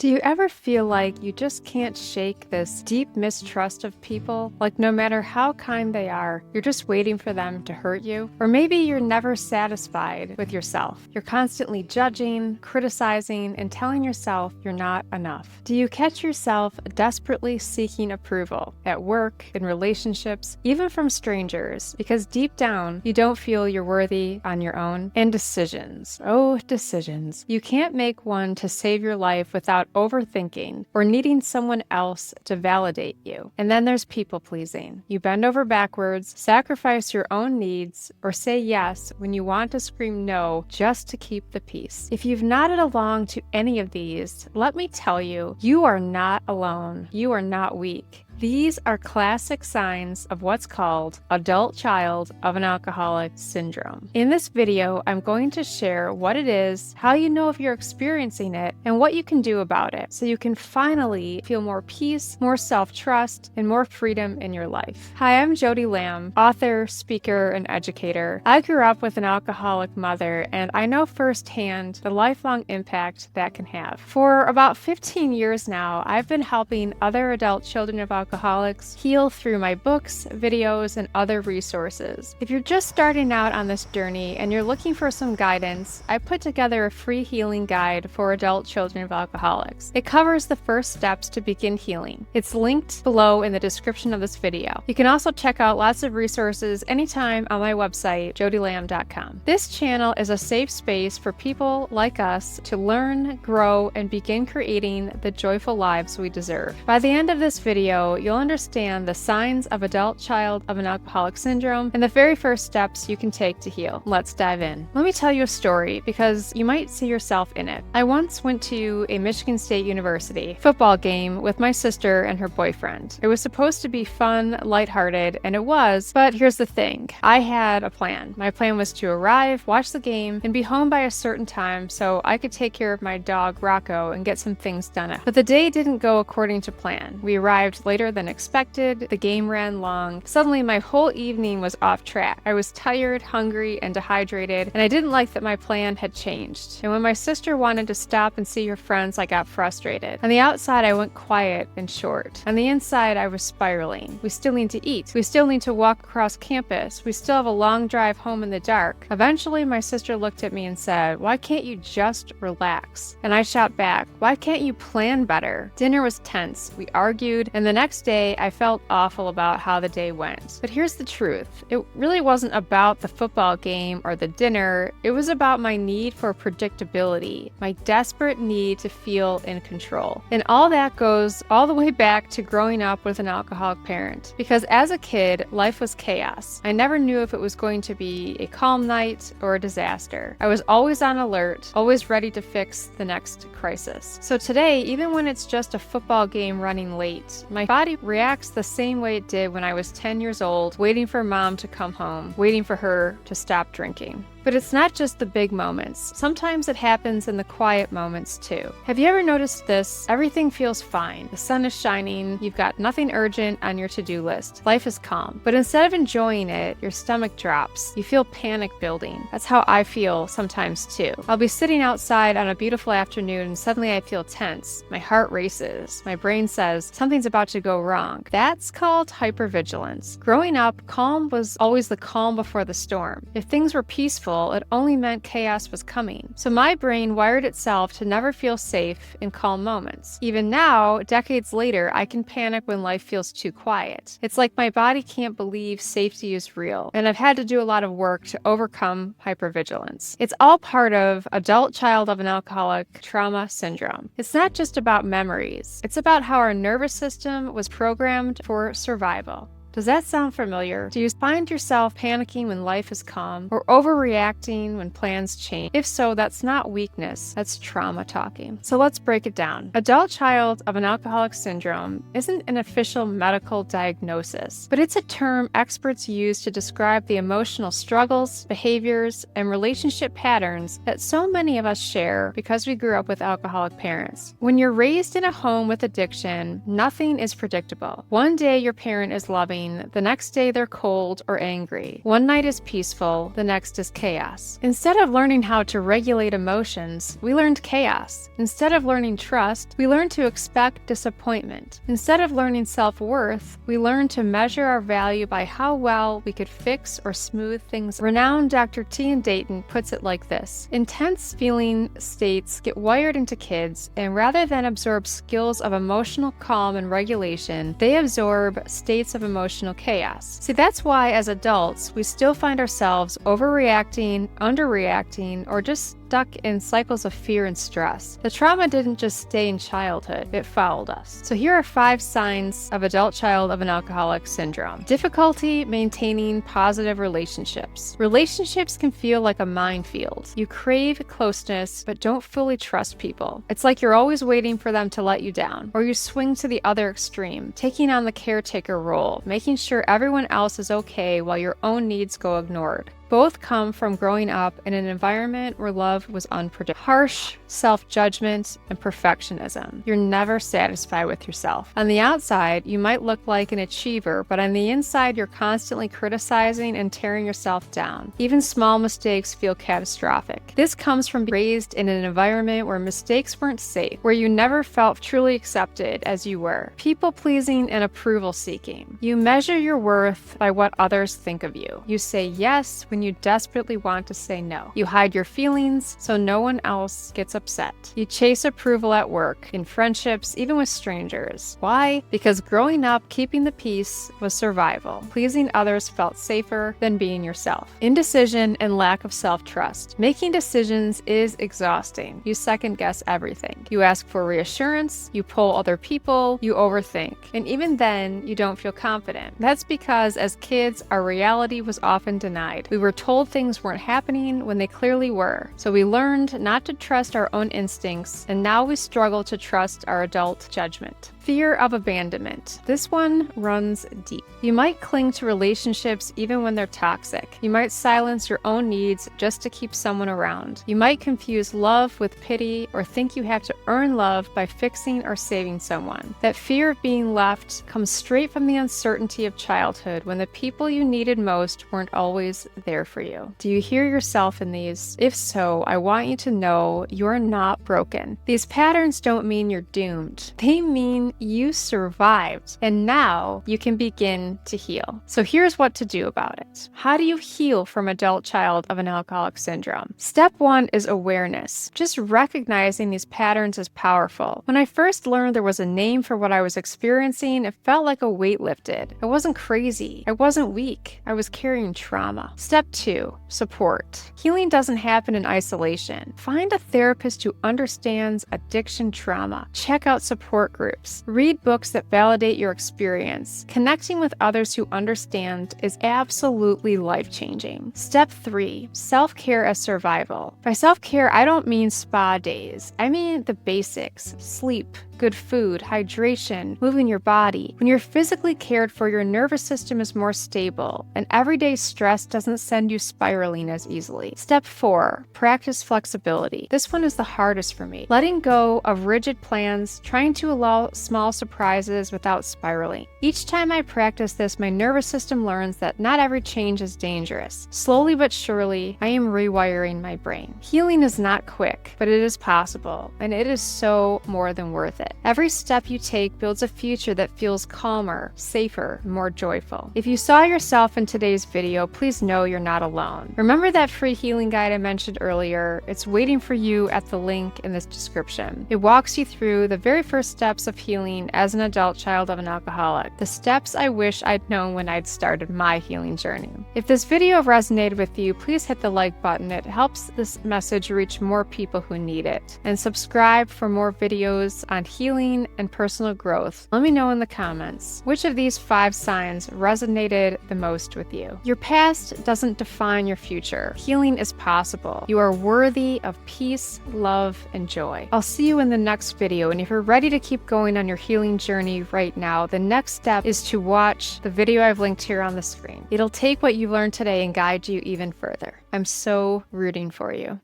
Do you ever feel like you just can't shake this deep mistrust of people? Like no matter how kind they are, you're just waiting for them to hurt you? Or maybe you're never satisfied with yourself. You're constantly judging, criticizing, and telling yourself you're not enough. Do you catch yourself desperately seeking approval at work, in relationships, even from strangers, because deep down you don't feel you're worthy on your own? And decisions. Oh, decisions. You can't make one to save your life without overthinking or needing someone else to validate you. And then there's people pleasing. You bend over backwards, sacrifice your own needs, or say yes when you want to scream no just to keep the peace. If you've nodded along to any of these, let me tell you, you are not alone. You are not weak. These are classic signs of what's called adult child of an alcoholic syndrome. In this video, I'm going to share what it is, how you know if you're experiencing it, and what you can do about it so you can finally feel more peace, more self-trust, and more freedom in your life. Hi, I'm Jody Lamb, author, speaker, and educator. I grew up with an alcoholic mother, and I know firsthand the lifelong impact that can have. For about 15 years now, I've been helping other adult children of alcoholics heal through my books, videos, and other resources. If you're just starting out on this journey and you're looking for some guidance, I put together a free healing guide for adult children of alcoholics. It covers the first steps to begin healing. It's linked below in the description of this video. You can also check out lots of resources anytime on my website, jodylamb.com. This channel is a safe space for people like us to learn, grow, and begin creating the joyful lives we deserve. By the end of this video, you'll understand the signs of adult child of an alcoholic syndrome and the very first steps you can take to heal. Let's dive in. Let me tell you a story because you might see yourself in it. I once went to a Michigan State University football game with my sister and her boyfriend. It was supposed to be fun, lighthearted, and it was, but here's the thing. I had a plan. My plan was to arrive, watch the game, and be home by a certain time so I could take care of my dog Rocco and get some things done. But the day didn't go according to plan. We arrived later than expected, the game ran long. Suddenly my whole evening was off track. I was tired, hungry, and dehydrated, and I didn't like that my plan had changed. And when my sister wanted to stop and see her friends, I got frustrated. On the outside, I went quiet and short. On the inside, I was spiraling. We still need to eat. We still need to walk across campus. We still have a long drive home in the dark. Eventually, my sister looked at me and said, "Why can't you just relax?" And I shot back, "Why can't you plan better?" Dinner was tense. We argued, and the next day, I felt awful about how the day went. But here's the truth. It really wasn't about the football game or the dinner. It was about my need for predictability, my desperate need to feel in control. And all that goes all the way back to growing up with an alcoholic parent. Because as a kid, life was chaos. I never knew if it was going to be a calm night or a disaster. I was always on alert, always ready to fix the next crisis. So today, even when it's just a football game running late, my body reacts the same way it did when I was 10 years old, waiting for mom to come home, waiting for her to stop drinking. But it's not just the big moments. Sometimes it happens in the quiet moments too. Have you ever noticed this? Everything feels fine. The sun is shining. You've got nothing urgent on your to-do list. Life is calm. But instead of enjoying it, your stomach drops. You feel panic building. That's how I feel sometimes too. I'll be sitting outside on a beautiful afternoon and suddenly I feel tense. My heart races. My brain says something's about to go wrong. That's called hypervigilance. Growing up, calm was always the calm before the storm. If things were peaceful, it only meant chaos was coming. So my brain wired itself to never feel safe in calm moments. Even now, decades later, I can panic when life feels too quiet. It's like my body can't believe safety is real, and I've had to do a lot of work to overcome hypervigilance. It's all part of adult child of an alcoholic trauma syndrome. It's not just about memories. It's about how our nervous system was programmed for survival. Does that sound familiar? Do you find yourself panicking when life is calm or overreacting when plans change? If so, that's not weakness, that's trauma talking. So let's break it down. Adult child of an alcoholic syndrome isn't an official medical diagnosis, but it's a term experts use to describe the emotional struggles, behaviors, and relationship patterns that so many of us share because we grew up with alcoholic parents. When you're raised in a home with addiction, nothing is predictable. One day your parent is loving loving, the next day they're cold or angry. One night is peaceful, the next is chaos. Instead of learning how to regulate emotions, we learned chaos. Instead of learning trust, we learned to expect disappointment. Instead of learning self-worth, we learned to measure our value by how well we could fix or smooth things. Renowned Dr. T. Dayton puts it like this: intense feeling states get wired into kids, and rather than absorb skills of emotional calm and regulation, they absorb states of emotional chaos. See, that's why as adults, we still find ourselves overreacting, underreacting, or just stuck in cycles of fear and stress. The trauma didn't just stay in childhood, it followed us. So here are 5 signs of adult child of an alcoholic syndrome. Difficulty maintaining positive relationships. Relationships can feel like a minefield. You crave closeness, but don't fully trust people. It's like you're always waiting for them to let you down, or you swing to the other extreme, taking on the caretaker role, making sure everyone else is okay while your own needs go ignored. Both come from growing up in an environment where love was unpredictable. Harsh self-judgment and perfectionism. You're never satisfied with yourself. On the outside, you might look like an achiever, but on the inside, you're constantly criticizing and tearing yourself down. Even small mistakes feel catastrophic. This comes from being raised in an environment where mistakes weren't safe, where you never felt truly accepted as you were. People-pleasing and approval-seeking. You measure your worth by what others think of you. You say yes when you desperately want to say no. You hide your feelings so no one else gets upset. You chase approval at work, in friendships, even with strangers. Why? Because growing up, keeping the peace was survival. Pleasing others felt safer than being yourself. Indecision and lack of self-trust. Making decisions is exhausting. You second-guess everything. You ask for reassurance, you poll other people, you overthink. And even then, you don't feel confident. That's because as kids, our reality was often denied. We were told things weren't happening when they clearly were. So we learned not to trust our own instincts, and now we struggle to trust our adult judgment. Fear of abandonment. This one runs deep. You might cling to relationships even when they're toxic. You might silence your own needs just to keep someone around. You might confuse love with pity or think you have to earn love by fixing or saving someone. That fear of being left comes straight from the uncertainty of childhood when the people you needed most weren't always there for you. Do you hear yourself in these? If so, I want you to know you're not broken. These patterns don't mean you're doomed. They mean you survived, and now you can begin to heal. So here's what to do about it. How do you heal from adult child of an alcoholic syndrome? Step 1 is awareness. Just recognizing these patterns is powerful. When I first learned there was a name for what I was experiencing, it felt like a weight lifted. I wasn't crazy. I wasn't weak. I was carrying trauma. Step 2, support. Healing doesn't happen in isolation. Find a therapist who understands addiction trauma. Check out support groups. Read books that validate your experience. Connecting with others who understand is absolutely life-changing. Step 3, self-care as survival. By self-care, I don't mean spa days. I mean the basics: sleep, good food, hydration, moving your body. When you're physically cared for, your nervous system is more stable, and everyday stress doesn't send you spiraling as easily. Step 4, practice flexibility. This one is the hardest for me. Letting go of rigid plans, trying to allow small surprises without spiraling. Each time I practice this, my nervous system learns that not every change is dangerous. Slowly but surely, I am rewiring my brain. Healing is not quick, but it is possible, and it is so more than worth it. Every step you take builds a future that feels calmer, safer, and more joyful. If you saw yourself in today's video, please know you're not alone. Remember that free healing guide I mentioned earlier? It's waiting for you at the link in this description. It walks you through the very first steps of healing as an adult child of an alcoholic. The steps I wish I'd known when I'd started my healing journey. If this video resonated with you, please hit the like button. It helps this message reach more people who need it. And subscribe for more videos on healing and personal growth. Let me know in the comments which of these 5 signs resonated the most with you. Your past doesn't define your future. Healing is possible. You are worthy of peace, love, and joy. I'll see you in the next video, and if you're ready to keep going on your healing journey right now, the next step is to watch the video I've linked here on the screen. It'll take what you learned today and guide you even further. I'm so rooting for you.